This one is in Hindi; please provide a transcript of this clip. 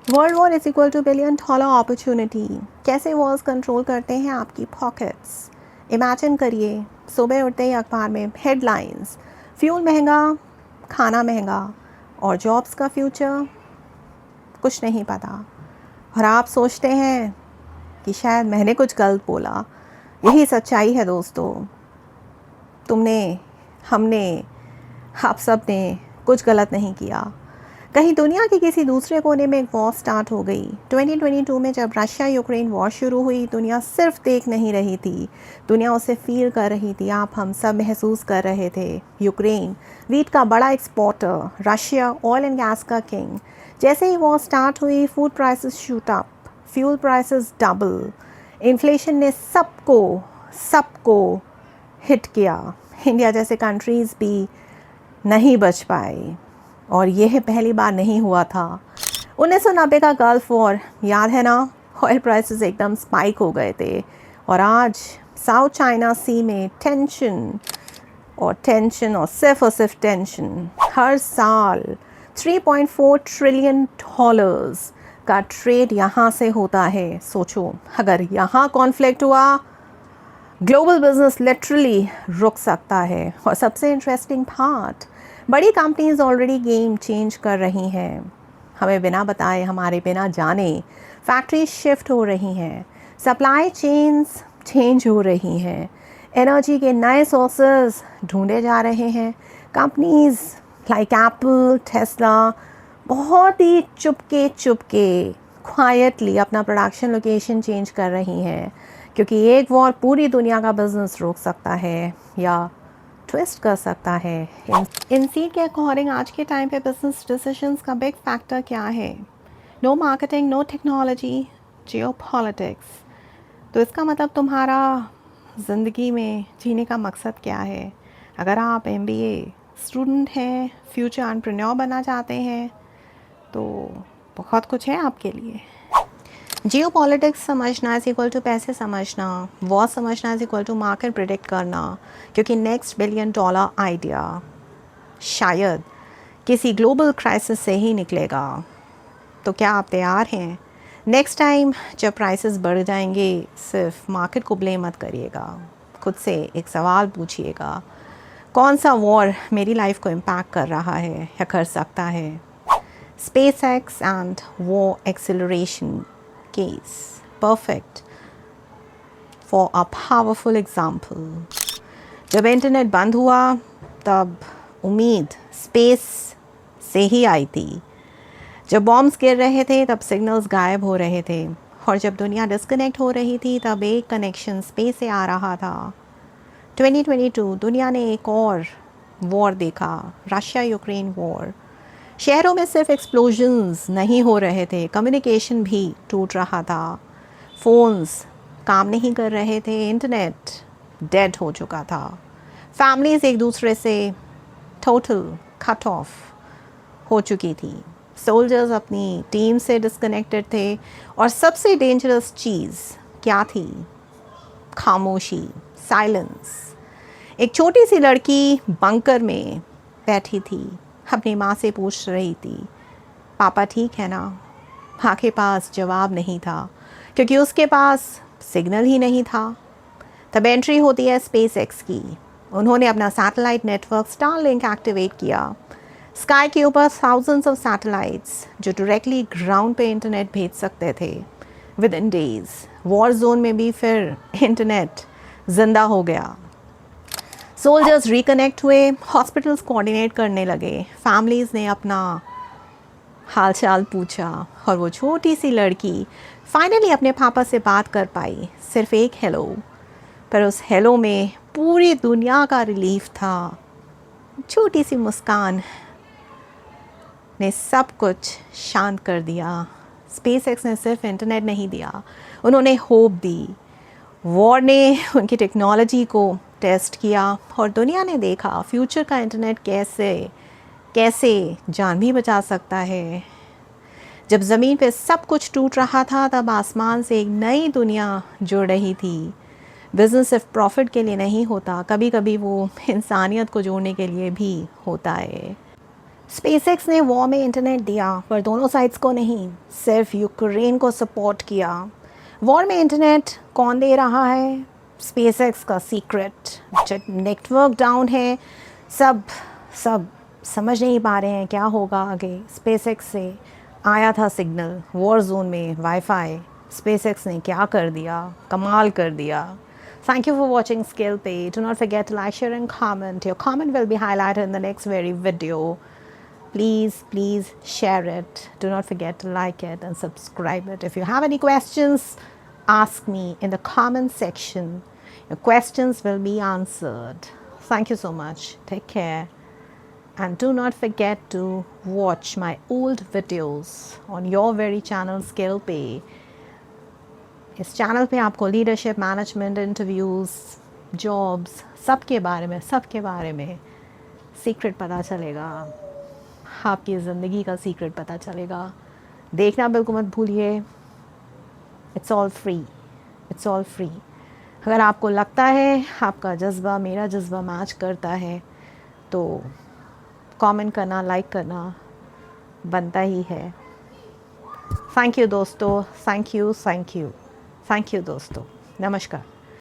World war is equal two billion dollar opportunity. कैसे वॉर्स कंट्रोल करते हैं आपकी पॉकेट्स। इमेजिन करिए, सुबह उठते ही अखबार में हेडलाइंस, फ्यूल महंगा, खाना महंगा और जॉब्स का फ्यूचर कुछ नहीं पता। और आप सोचते हैं कि शायद मैंने कुछ गलत बोला। यही सच्चाई है दोस्तों। तुमने, हमने, आप सब ने कुछ गलत नहीं किया। कहीं दुनिया के किसी दूसरे कोने में एक वॉर स्टार्ट हो गई। 2022 में जब रशिया यूक्रेन वॉर शुरू हुई, दुनिया सिर्फ देख नहीं रही थी, दुनिया उसे फील कर रही थी। आप हम सब महसूस कर रहे थे। यूक्रेन वीट का बड़ा exporter, Russia oil and gas का किंग। जैसे ही वॉर स्टार्ट हुई, food prices shoot up, fuel prices double, inflation ने सबको सबको हिट किया। इंडिया जैसे कंट्रीज़ भी नहीं बच पाए। और यह पहली बार नहीं हुआ था। 1990 का गल्फ वॉर याद है ना? ऑयल प्राइसेस एकदम स्पाइक हो गए थे। और आज साउथ चाइना सी में टेंशन और सिर्फ टेंशन। हर साल 3.4 ट्रिलियन डॉलर्स का ट्रेड यहाँ से होता है। सोचो, अगर यहाँ कॉन्फ्लिक्ट हुआ, ग्लोबल बिजनेस लिटरली रुक सकता है। और सबसे इंटरेस्टिंग पार्ट, बड़ी कंपनीज ऑलरेडी गेम चेंज कर रही हैं। हमें बिना बताए, हमारे बिना जाने फैक्ट्री शिफ्ट हो रही हैं, सप्लाई चेन्स चेंज हो रही हैं, एनर्जी के नए सोर्सेज ढूंढे जा रहे हैं। कंपनीज लाइक एप्पल, टेस्ला बहुत ही चुपके क्वाइटली अपना प्रोडक्शन लोकेशन चेंज कर रही हैं, क्योंकि एक वॉर पूरी दुनिया का बिजनेस रोक सकता है या ट्विस्ट कर सकता है। इन सीट के अकॉर्डिंग आज के टाइम पे बिजनेस डिसीजंस का बिग फैक्टर क्या है? No marketing, no technology, geopolitics. तो इसका मतलब तुम्हारा ज़िंदगी में जीने का मकसद क्या है? अगर आप MBA स्टूडेंट हैं, फ्यूचर एंटरप्रेन्योर बनना चाहते हैं, तो बहुत कुछ है आपके लिए। जियो पॉलिटिक्स समझना इज इक्वल टू पैसे समझना, वॉर समझना is equal to market predict करना, क्योंकि नेक्स्ट बिलियन डॉलर आइडिया शायद किसी ग्लोबल क्राइसिस से ही निकलेगा। तो क्या आप तैयार हैं? नेक्स्ट टाइम जब प्राइसेस बढ़ जाएंगे, सिर्फ मार्केट को ब्लेम मत करिएगा। खुद से एक सवाल पूछिएगा, कौन सा वॉर मेरी लाइफ को इम्पैक्ट कर रहा है या कर सकता है? SpaceX and war acceleration case, perfect for a powerful example. जब इंटरनेट बंद हुआ, तब उम्मीद स्पेस से ही आई थी। जब बॉम्ब्स गिर रहे थे, तब सिग्नल्स गायब हो रहे थे। और जब दुनिया डिस्कनेक्ट हो रही थी, तब एक कनेक्शन स्पेस से आ रहा था। 2022 दुनिया ने एक और वॉर देखा, रशिया यूक्रेन वॉर। शहरों में सिर्फ एक्सप्लोजन्स नहीं हो रहे थे, कम्युनिकेशन भी टूट रहा था। फ़ोन्स काम नहीं कर रहे थे, इंटरनेट डेड हो चुका था। फैमिलीज़ एक दूसरे से टोटल कट ऑफ हो चुकी थी। सोल्जर्स अपनी टीम से डिस्कनेक्टेड थे। और सबसे डेंजरस चीज़ क्या थी? खामोशी, साइलेंस। एक छोटी सी लड़की बंकर में बैठी थी, अपनी माँ से पूछ रही थी, पापा ठीक है ना? माँ के पास जवाब नहीं था, क्योंकि उसके पास सिग्नल ही नहीं था। तब एंट्री होती है SpaceX की। उन्होंने अपना सैटेलाइट नेटवर्क स्टारलिंक एक्टिवेट किया। स्काई के ऊपर थाउजेंड्स ऑफ सैटेलाइट्स जो डायरेक्टली ग्राउंड पे इंटरनेट भेज सकते थे with in days. War zone में भी फिर इंटरनेट जिंदा हो गया। सोल्जर्स रिकनेक्ट हुए, हॉस्पिटल्स कोऑर्डिनेट करने लगे, फैमिलीज़ ने अपना हालचाल पूछा, और वो छोटी सी लड़की फाइनली अपने पापा से बात कर पाई। सिर्फ एक हेलो, पर उस हेलो में पूरी दुनिया का रिलीफ था। छोटी सी मुस्कान ने सब कुछ शांत कर दिया। SpaceX ने सिर्फ इंटरनेट नहीं दिया, उन्होंने होप दी। वॉर ने उनकी टेक्नोलॉजी को टेस्ट किया, और दुनिया ने देखा फ्यूचर का इंटरनेट कैसे जान भी बचा सकता है। जब ज़मीन पे सब कुछ टूट रहा था, तब आसमान से एक नई दुनिया जुड़ रही थी। बिज़नेस सिर्फ प्रॉफिट के लिए नहीं होता, कभी कभी वो इंसानियत को जोड़ने के लिए भी होता है। स्पेसएक्स ने वॉर में इंटरनेट दिया पर दोनों साइड्स को नहीं, सिर्फ यूक्रेन को सपोर्ट किया। वॉर में इंटरनेट कौन दे रहा है? स्पेसएक्स का सीक्रेट। जब नेटवर्क डाउन है, सब सब समझ नहीं पा रहे हैं क्या होगा आगे। स्पेसएक्स से आया था सिग्नल वॉर जोन में वाईफाई, स्पेसएक्स ने क्या कर दिया, कमाल कर दिया। Thank you for watching Skill Pay. Do not forget to like, share and comment. Your comment will be highlighted in the next very video. Please share it. Do not forget to like it and subscribe it. If you have any questions, ask me in the comment section. Your questions will be answered. Thank you so much. Take care. And do not forget to watch my old videos on your very channel Skill Pay. इस चैनल पे आपको लीडरशिप, मैनेजमेंट, इंटरव्यूज़, जॉब्स, सबके बारे में सीक्रेट पता चलेगा। आपकी ज़िंदगी का सीक्रेट पता चलेगा। देखना बिल्कुल मत भूलिए। It's all free. अगर आपको लगता है आपका जज्बा मेरा जज्बा मैच करता है तो कमेंट करना, लाइक करना बनता ही है। थैंक यू दोस्तों, थैंक यू दोस्तों। नमस्कार।